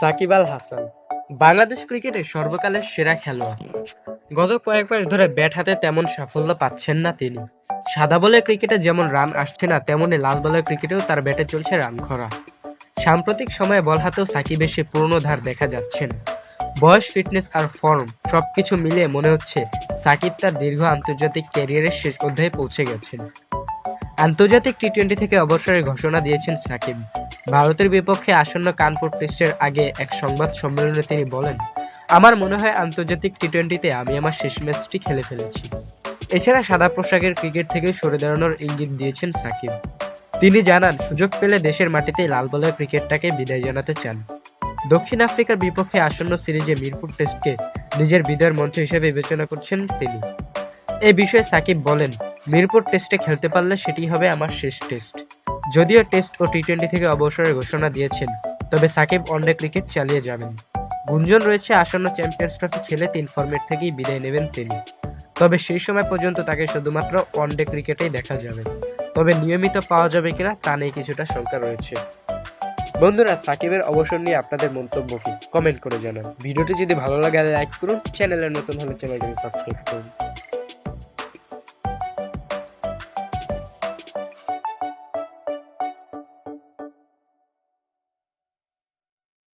সাকিব আল হাসান বাংলাদেশ ক্রিকেটের সর্বকালের সেরা খেলোয়াড়। গত কয়েক মাস ধরে ব্যাট হাতে তেমন সাফল্য পাচ্ছেন না তিনি। সাদা বলের ক্রিকেটে যেমন রান আসছে না, তেমনি লাল বলের ক্রিকেটেও তার ব্যাটে চলছে রান খরা। সাম্প্রতিক সময়ে বল হাতেও সাকিবের সে পুরনো ধার দেখা যাচ্ছে না। বয়স, ফিটনেস আর ফর্ম সবকিছু মিলিয়ে মনে হচ্ছে সাকিব তার দীর্ঘ আন্তর্জাতিক ক্যারিয়ারের শেষ অধ্যায়ে পৌঁছে গেছেন। আন্তর্জাতিক টি-20 থেকে অবসরের ঘোষণা দিয়েছেন সাকিব। ভারতের বিপক্ষে আসন্ন কানপুর টেস্টের আগে এক সংবাদ সম্মেলনে তিনি বলেন, আমার মনে হয় আন্তর্জাতিক টি-20তে আমি আমার শেষ ম্যাচটি খেলে ফেলেছি। এছাড়া সাদা পোশাকের ক্রিকেট থেকে সরে দাঁড়ানোর ইঙ্গিত দিয়েছেন সাকিব। তিনি জানান, সুযোগ পেলে দেশের মাটিতেই লাল বলের ক্রিকেটটাকে বিদায় জানাতে চান। দক্ষিণ আফ্রিকার বিপক্ষে আসন্ন সিরিজে মিরপুর টেস্টকে নিজের বিদায়ের মঞ্চ হিসেবে বিবেচনা করছেন তিনি। এ বিষয়ে সাকিব বলেন, মিরপুর টেস্টে খেলতে পারলে সেটি হবে আমার শেষ টেস্ট। যদিও টেস্ট ও টি-20 থেকে অবসরের ঘোষণা দিয়েছেন, তবে সাকিব ওয়ানডে ক্রিকেট চালিয়ে যাবেন। গুঞ্জন রয়েছে আসন্ন চ্যাম্পিয়ন্স ট্রফি খেলে 3 ফরম্যাট থেকেই বিদায় নেবেন তিনি। তবে সেই সময় পর্যন্ত তাকে শুধুমাত্র ওয়ানডে ক্রিকেটেই দেখা যাবে। তবে নিয়মিত পাওয়া যাবে কিনা তা নিয়ে কিছুটা শঙ্কা রয়েছে। বন্ধুরা, সাকিবের অবসর নিয়ে আপনাদের মন্তব্য কি কমেন্ট করে জানান। ভিডিওটি যদি ভালো লাগে লাইক করুন, চ্যানেলে নতুন হলে চ্যানেলটিকে সাবস্ক্রাইব করুন।